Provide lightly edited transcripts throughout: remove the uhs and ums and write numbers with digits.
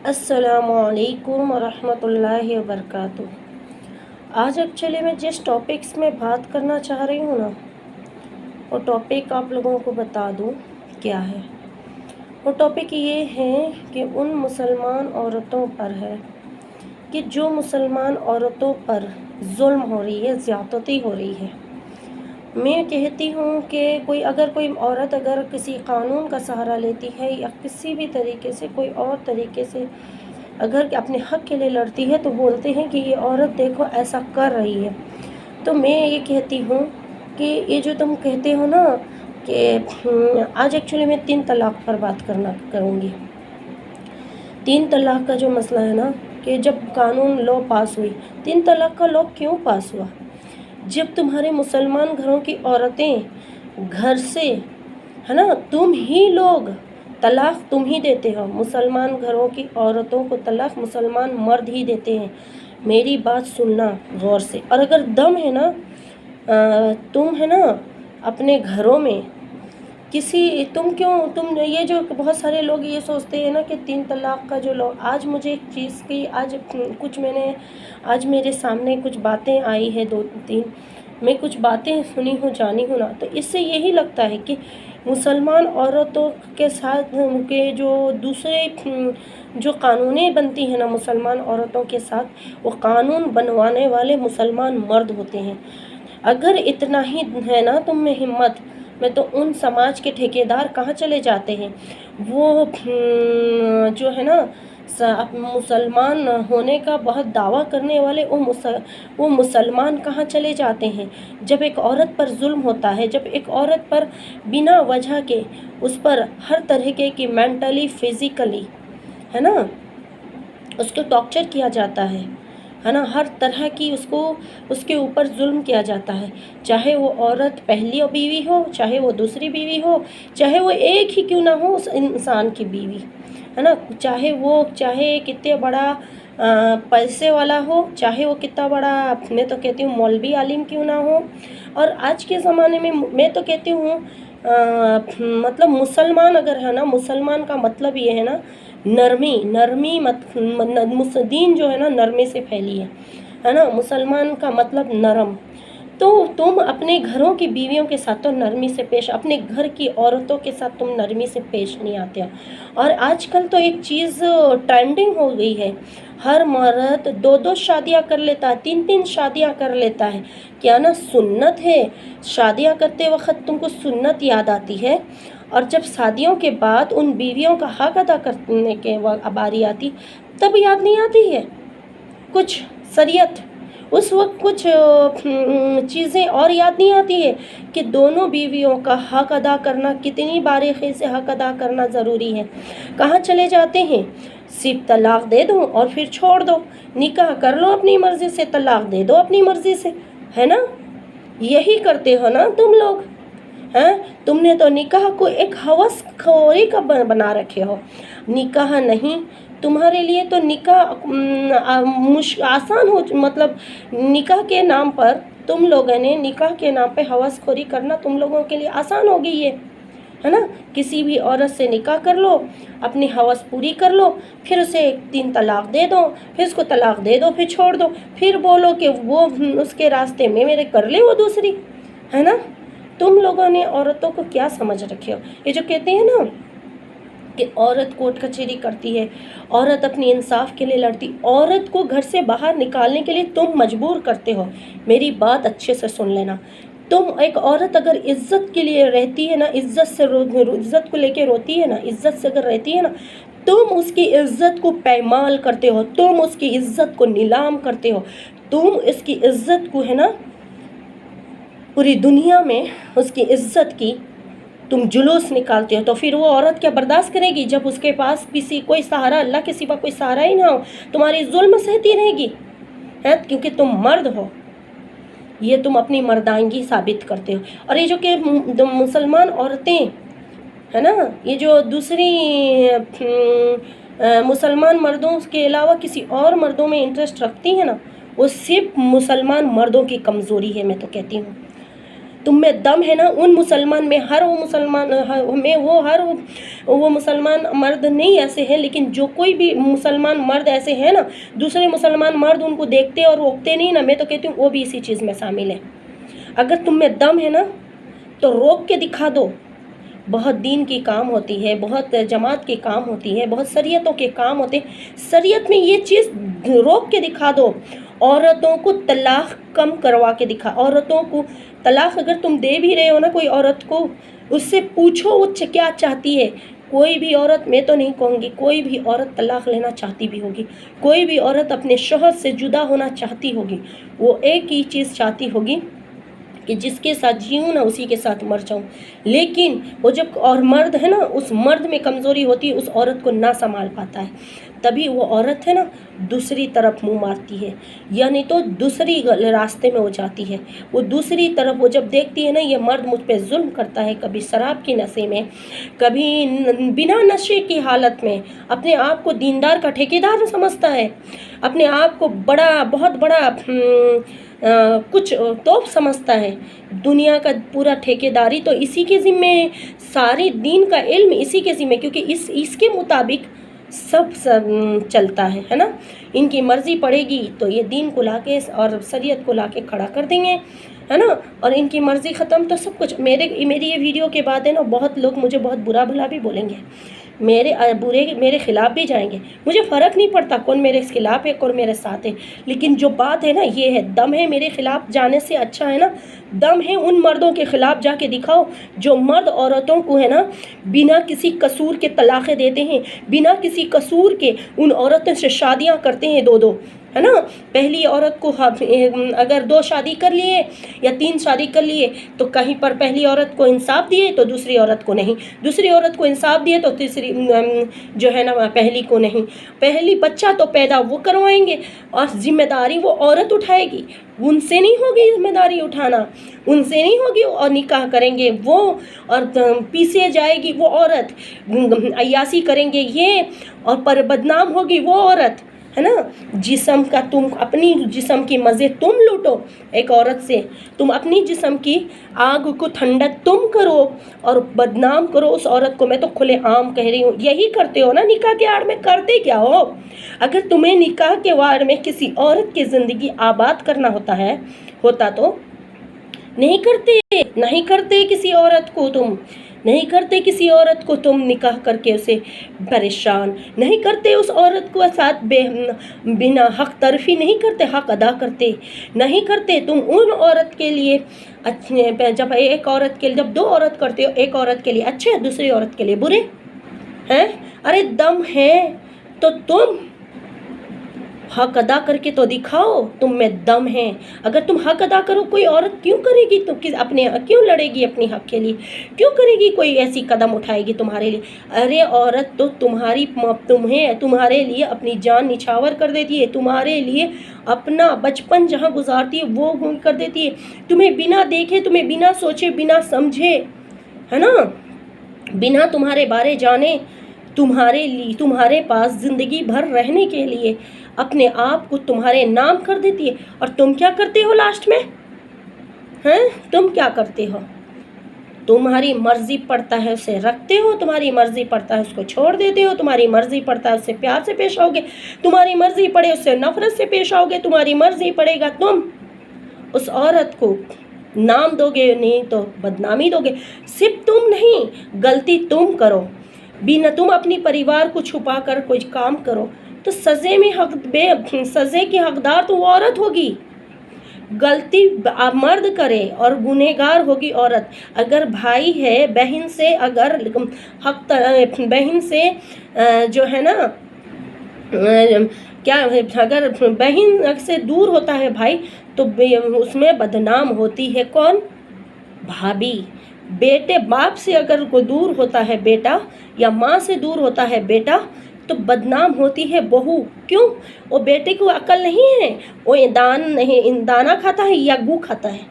السلام علیکم ورحمۃ اللہ وبرکاتہ۔ آج ایکچولی میں جس ٹاپکس میں بات کرنا چاہ رہی ہوں نا، وہ ٹاپک آپ لوگوں کو بتا دوں کیا ہے۔ وہ ٹاپک یہ ہے کہ ان مسلمان عورتوں پر ہے کہ جو مسلمان عورتوں پر ظلم ہو رہی ہے، زیادتی ہو رہی ہے۔ میں کہتی ہوں کہ کوئی عورت اگر کسی قانون کا سہارا لیتی ہے یا کسی بھی طریقے سے کوئی اور طریقے سے اگر اپنے حق کے لیے لڑتی ہے تو بولتے ہیں کہ یہ عورت دیکھو ایسا کر رہی ہے۔ تو میں یہ کہتی ہوں کہ یہ جو تم کہتے ہو نا کہ آج ایکچولی میں 3 طلاق پر بات کروں گی۔ 3 طلاق کا جو مسئلہ ہے نا، کہ جب قانون لا پاس ہوئی، 3 طلاق کا لا کیوں پاس ہوا؟ جب تمہارے مسلمان گھروں کی عورتیں گھر سے ہے نا، تم ہی لوگ طلاق تم ہی دیتے ہو، مسلمان گھروں کی عورتوں کو طلاق مسلمان مرد ہی دیتے ہیں۔ میری بات سننا غور سے، اور اگر دم ہے نا تم ہے نا اپنے گھروں میں تم یہ جو بہت سارے لوگ یہ سوچتے ہیں نا کہ 3 طلاق کا جو آج مجھے ایک چیز کی آج میرے سامنے کچھ باتیں آئی ہے، 2-3 میں کچھ باتیں سنی ہوں جانی ہوں نا، تو اس سے یہی لگتا ہے کہ مسلمان عورتوں کے ساتھ کے جو دوسرے جو قانونیں بنتی ہیں نا مسلمان عورتوں کے ساتھ، وہ قانون بنوانے والے مسلمان مرد ہوتے ہیں۔ اگر اتنا ہی ہے نا تم میں ہمت، میں تو ان سماج کے ٹھیکیدار کہاں چلے جاتے ہیں؟ وہ جو ہے نا مسلمان ہونے کا بہت دعویٰ کرنے والے وہ مسلمان کہاں چلے جاتے ہیں؟ جب ایک عورت پر ظلم ہوتا ہے، جب ایک عورت پر بنا وجہ کے اس پر ہر طرح کی مینٹلی فزیکلی ہے نا اس کو ٹارچر کیا جاتا ہے نا، ہر طرح کی اس کے اوپر ظلم کیا جاتا ہے، چاہے وہ عورت پہلی بیوی ہو، چاہے وہ دوسری بیوی ہو، چاہے وہ ایک ہی کیوں نہ ہو اس انسان کی بیوی ہے نا، چاہے کتنے بڑا پیسے والا ہو، چاہے وہ کتنا بڑا میں تو کہتی ہوں مولوی عالم کیوں نہ ہو۔ اور آج کے زمانے میں تو کہتی ہوں مطلب مسلمان اگر ہے نا، مسلمان کا مطلب یہ ہے نا نرمی دین جو ہے نا نرمی سے پھیلی ہے نا، مسلمان کا مطلب نرم۔ تو تم اپنے گھروں کی بیویوں کے ساتھ تو نرمی سے اپنے گھر کی عورتوں کے ساتھ تم نرمی سے پیش نہیں آتے ہو۔ اور آج کل تو ایک چیز ٹرینڈنگ ہو گئی ہے، ہر مرد 2 شادیاں کر لیتا ہے، 3 شادیاں کر لیتا ہے۔ کیا نا سنت ہے؟ شادیاں کرتے وقت تم کو سنت یاد آتی ہے، اور جب شادیوں کے بعد ان بیویوں کا حق ادا کرنے کے باری آتی تب یاد نہیں آتی ہے کچھ شریعت، اس وقت کچھ چیزیں اور یاد نہیں آتی ہے کہ دونوں بیویوں کا حق ادا کرنا، کتنی باریکی سے حق ادا کرنا ضروری ہے۔ کہاں چلے جاتے ہیں؟ صرف طلاق دے دو اور پھر چھوڑ دو، نکاح کر لو اپنی مرضی سے، طلاق دے دو اپنی مرضی سے، ہے نا؟ یہی کرتے ہو نا تم لوگ، تم نے تو نکاح کو ایک ہوس خوری کا بنا رکھے ہو۔ نکاح نہیں، تمہارے لیے تو نکاح آسان ہو، مطلب نکاح کے نام پر تم لوگوں نے نکاح کے نام پہ ہوس خوری کرنا تم لوگوں کے لیے آسان ہو گئی ہے نا؟ کسی بھی عورت سے نکاح کر لو، اپنی ہوس پوری کر لو، پھر اسے 3 طلاق دے دو، پھر اس کو طلاق دے دو، پھر چھوڑ دو، پھر بولو کہ وہ اس کے راستے میں میرے کر لے وہ دوسری، ہے نا؟ تم لوگوں نے عورتوں کو کیا سمجھ رکھے ہو؟ یہ جو کہتے ہیں نا کہ عورت کورٹ کچہری کرتی ہے، عورت اپنی انصاف کے لیے لڑتی، عورت کو گھر سے باہر نکالنے کے لیے تم مجبور کرتے ہو۔ میری بات اچھے سے سن لینا، ایک عورت اگر عزت کے لیے رہتی ہے نا، عزت کو لے کے روتی ہے نا، عزت سے اگر رہتی ہے نا، تم اس کی عزت کو پایمال کرتے ہو، تم اس کی عزت کو نیلام کرتے ہو، تم اس کی عزت کو ہے نا پوری دنیا میں اس کی عزت کی تم جلوس نکالتے ہو۔ تو پھر وہ عورت کیا برداشت کرے گی جب اس کے پاس کوئی سہارا، اللہ کے سوا کوئی سہارا ہی نہ ہو؟ تمہاری ظلم سہتی رہے گی، کیونکہ تم مرد ہو، یہ تم اپنی مردانگی ثابت کرتے ہو۔ اور یہ جو کہ مسلمان عورتیں ہے نا، یہ جو دوسری مسلمان مردوں کے علاوہ کسی اور مردوں میں انٹرسٹ رکھتی ہیں نا، وہ صرف مسلمان مردوں کی کمزوری ہے، میں تو کہتی ہوں۔ तुम में दम है ना, उन मुसलमान में हर वो मुसलमान में वो मुसलमान मर्द नहीं ऐसे हैं, लेकिन जो कोई भी मुसलमान मर्द ऐसे हैं ना, दूसरे मुसलमान मर्द उनको देखते और रोकते नहीं ना, मैं तो कहती हूँ वो भी इसी चीज़ में शामिल है। अगर तुम में दम है ना तो रोक के दिखा दो। बहुत दीन की काम होती है, बहुत जमात के काम होती है, बहुत शरीयतों के काम होते हैं। शरीयत में ये चीज़ रोक के दिखा दो। औरतों को तलाक कम करवा के दिखा। औरतों को तलाक अगर तुम दे भी रहे हो ना कोई औरत को, उससे पूछो वो क्या चाहती है। कोई भी औरत, मैं तो नहीं कहूँगी, कोई भी औरत तलाक लेना चाहती भी होगी, कोई भी औरत अपने शौहर से जुदा होना चाहती होगी, वो एक ही चीज़ चाहती होगी कि जिसके साथ जीऊँ ना उसी के साथ मर जाऊँ। लेकिन वो जब और मर्द है ना, उस मर्द में कमज़ोरी होती है, उस औरत को ना संभाल पाता है, तभी वो औरत है ना दूसरी तरफ मुंह मारती है, यानी तो दूसरी रास्ते में हो जाती है। वो दूसरी तरफ वो जब देखती है ना ये मर्द मुझ पे जुल्म करता है, कभी शराब की नशे में, कभी बिना नशे की हालत में अपने आप को दीनदार का ठेकेदार समझता है, अपने आप को बड़ा बहुत बड़ा कुछ तोप समझता है, दुनिया का पूरा ठेकेदारी तो इसी के ज़िम्मे है, सारी दीन का इल्म इसी के ज़िम्मे, क्योंकि इसके मुताबिक सब चलता है ना। इनकी मर्ज़ी पड़ेगी तो ये दीन को लाके और शरीयत को लाके खड़ा कर देंगे, है ना, और इनकी मर्ज़ी ख़त्म तो सब कुछ। मेरी ये वीडियो के बाद है ना बहुत लोग मुझे बहुत बुरा भला भी बोलेंगे, मेरे ख़िलाफ़ भी जाएंगे, मुझे फ़र्क नहीं पड़ता कौन मेरे ख़िलाफ़ है कौन मेरे साथ है। लेकिन जो बात है ना ये है, दम है मेरे ख़िलाफ़ जाने से अच्छा है ना, दम है उन मर्दों के ख़िलाफ़ जाके दिखाओ जो मर्द औरतों को है ना बिना किसी कसूर के तलाक़ें देते हैं, बिना किसी कसूर के उन औरतों से शादियां करते हैं दो दो, है ना। पहली औरत को अगर 2 शादी कर लिए या 3 शादी कर लिए तो कहीं पर पहली औरत को इंसाफ दिए तो दूसरी औरत को नहीं, दूसरी औरत को इंसाफ दिए तो तीसरी जो है ना पहली को नहीं। पहली बच्चा तो पैदा वो करवाएंगे और जिम्मेदारी वो औरत उठाएगी, उनसे नहीं होगी जिम्मेदारी उठाना, उनसे नहीं होगी, और निकाह करेंगे वो और पीछे जाएगी वो औरत, अय्यासी करेंगे ये, और पर बदनाम होगी वो औरत, है ना। जिस्म का तुम अपनी जिस्म की मज़े तुम लूटो एक औरत से, तुम अपनी जिस्म की आग को ठंडा तुम करो और बदनाम करो उस औरत को। मैं तो खुले आम कह रही हूँ, यही करते हो ना निकाह के आड़ में, करते क्या हो। अगर तुम्हें निकाह के आड़ में किसी औरत की ज़िंदगी आबाद करना होता तो नहीं करते किसी औरत को, तुम नहीं करते किसी औरत को, तुम निकाह करके उसे परेशान नहीं करते, उस औरत को साथ बिना हक तरफी नहीं करते, हक अदा करते नहीं करते। तुम उन औरत के लिए अच्छे, जब एक औरत के लिए, जब 2 औरत करते हो, एक औरत के लिए अच्छे दूसरी औरत के लिए बुरे हैं। अरे दम है तो तुम हक अदा करके तो दिखाओ, तुम में दम है। अगर तुम हक अदा करो, कोई औरत क्यों करेगी, तो अपने क्यों लड़ेगी अपने हक के लिए, क्यों करेगी, कोई ऐसी कदम उठाएगी तुम्हारे लिए। अरे औरत तो तुम्हारे लिए अपनी जान निछावर कर देती है, तुम्हारे लिए अपना बचपन जहाँ गुजारती है वो कर देती है, तुम्हें बिना देखे, तुम्हें बिना सोचे, बिना समझे, है ना, बिना तुम्हारे बारे जाने, तुम्हारे पास ज़िंदगी भर रहने के लिए अपने आप को तुम्हारे नाम कर देती है। और तुम क्या करते हो लास्ट में, हैं, तुम क्या करते हो, तुम्हारी मर्ज़ी पड़ता है उसे रखते हो, तुम्हारी मर्ज़ी पड़ता है उसको छोड़ देते हो, तुम्हारी मर्ज़ी पड़ता है उससे प्यार से पेश आओगे, तुम्हारी मर्ज़ी पड़े उससे नफ़रत से पेश आओगे, तुम्हारी मर्ज़ी पड़ेगा तुम उस औरत को नाम दोगे, नहीं तो बदनामी दोगे। सिर्फ तुम नहीं, गलती तुम करो, बिना तुम अपनी परिवार को छुपा कर कोई काम करो तो सज़े की हकदार तो वो औरत होगी। गलती मर्द करे और गुनहगार होगी औरत। अगर भाई है बहन से, अगर बहन से जो है ना क्या, अगर बहन से दूर होता है भाई तो उसमें बदनाम होती है कौन, भाभी। बेटे बाप से अगर को दूर होता है बेटा, या माँ से दूर होता है बेटा, तो बदनाम होती है बहू। क्यों, वो बेटे को अकल नहीं है, वो दाना खाता है या गू खाता है।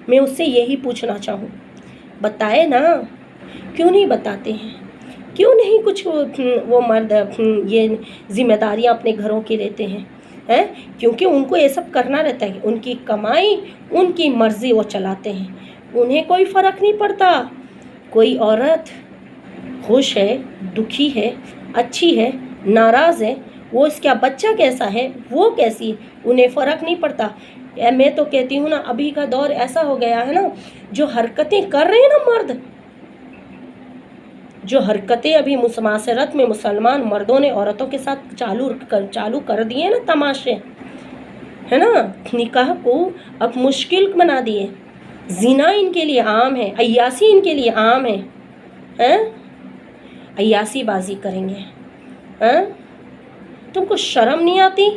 मैं उससे यही पूछना चाहूँ, बताए ना, क्यों नहीं बताते हैं, क्यों नहीं कुछ वो मर्द ये जिम्मेदारियाँ अपने घरों की लेते हैं, क्योंकि उनको ये सब करना रहता है, उनकी कमाई, उनकी मर्ज़ी वो चलाते हैं। उन्हें कोई फ़र्क नहीं पड़ता। कोई औरत खुश है, दुखी है, अच्छी है, नाराज़ है, वो इसका बच्चा कैसा है, वो कैसी है, उन्हें फ़र्क नहीं पड़ता। मैं तो कहती हूँ ना, अभी का दौर ऐसा हो गया है ना, जो हरकतें कर रहे हैं ना मर्द, जो हरकतें अभी माशरत में मुसलमान मर्दों ने औरतों के साथ चालू कर दिए ना तमाशे, है ना, निकाह को अब मुश्किल बना दिए। ज़िना इनके लिए आम है, अय्यासी इनके लिए आम है, हैं? अय्यासी बाजी करेंगे, हैं? तुमको शर्म नहीं आती?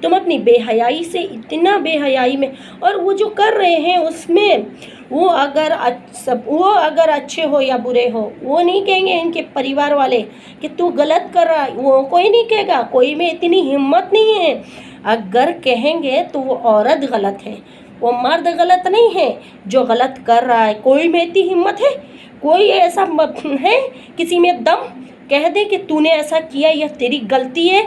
तुम अपनी बेहयाई से, इतना बेहयाई में, और वो जो कर रहे हैं उसमें वो अगर अच्छे हो या बुरे हो, वो नहीं कहेंगे इनके परिवार वाले कि तू गलत कर रहा है, वो कोई नहीं कहेगा, कोई में इतनी हिम्मत नहीं है। अगर कहेंगे तो वो औरत गलत है, वो मर्द गलत नहीं है जो गलत कर रहा है। कोई में इतनी हिम्मत है, कोई ऐसा है किसी में दम कह दे कि तूने ऐसा किया, यह तेरी गलती है,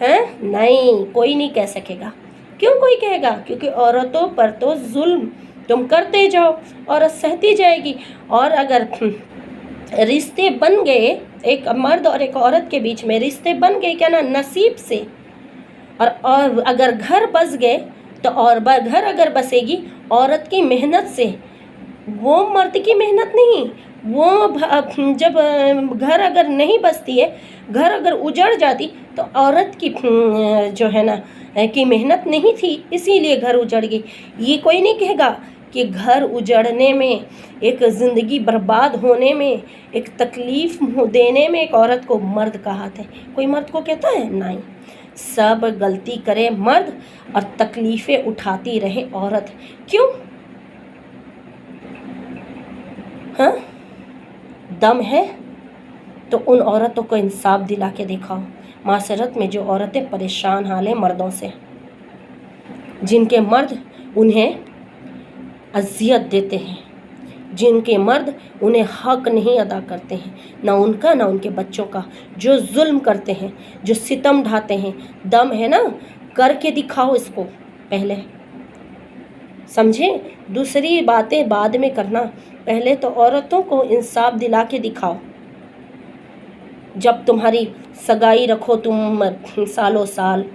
हैं? नहीं, कोई नहीं कह सकेगा। क्यों कोई कहेगा? क्योंकि औरतों पर तो जुल्म तुम करते जाओ, औरत सहती जाएगी। और अगर रिश्ते बन गए, एक मर्द और एक औरत के बीच में रिश्ते बन गए क्या ना, नसीब से, और अगर घर बस गए तो, और घर अगर बसेगी औरत की मेहनत से, वो मर्द की मेहनत नहीं। वो जब घर अगर नहीं बसती है, घर अगर उजड़ जाती तो औरत की जो है ना की मेहनत नहीं थी, इसीलिए घर उजड़ गई। ये कोई नहीं कहेगा कि घर उजड़ने में, एक ज़िंदगी बर्बाद होने में, एक तकलीफ़ देने में एक औरत को मर्द का हाथ है। कोई मर्द को कहता है? नहीं। सब गलती करे मर्द और तकलीफ़ें उठाती रहे औरत। क्यों? हाँ, दम है तो उन औरतों को इंसाफ दिला के दिखाओ। माशरत में जो औरतें परेशान हाल है मर्दों से, जिनके मर्द उन्हें अज़ियत देते हैं, जिनके मर्द उन्हें हक नहीं अदा करते हैं, ना उनका ना उनके बच्चों का, जो जुल्म करते हैं, जो सितम ढाते हैं, दम है ना, करके दिखाओ इसको पहले, समझे? दूसरी बातें बाद में करना, पहले तो औरतों को इंसाफ दिला के दिखाओ। जब तुम्हारी सगाई रखो तुम सालों साल,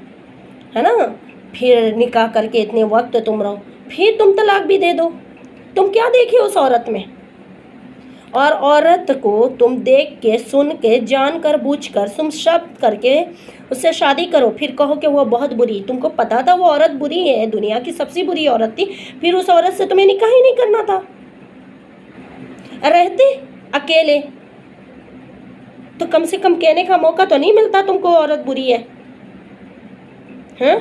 है ना, फिर निकाह करके इतने वक्त तुम रहो, फिर तुम तलाक भी दे दो। तुम क्या देखे उस औरत में? और औरत को तुम देख के, सुन के, जान कर, बूझ कर, तुम शब्द करके उससे शादी करो, फिर कहो कि वो बहुत बुरी। तुमको पता था वो औरत बुरी है, दुनिया की सबसे बुरी औरत थी, फिर उस औरत से तुम्हें निकाह ही नहीं करना था। रहते अकेले तो कम से कम कहने का मौका तो नहीं मिलता तुमको औरत बुरी है, हैं?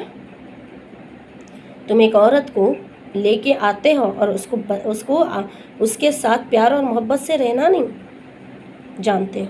तुम एक औरत को लेके आते हो और उसके साथ प्यार और मोहब्बत से रहना नहीं जानते हो।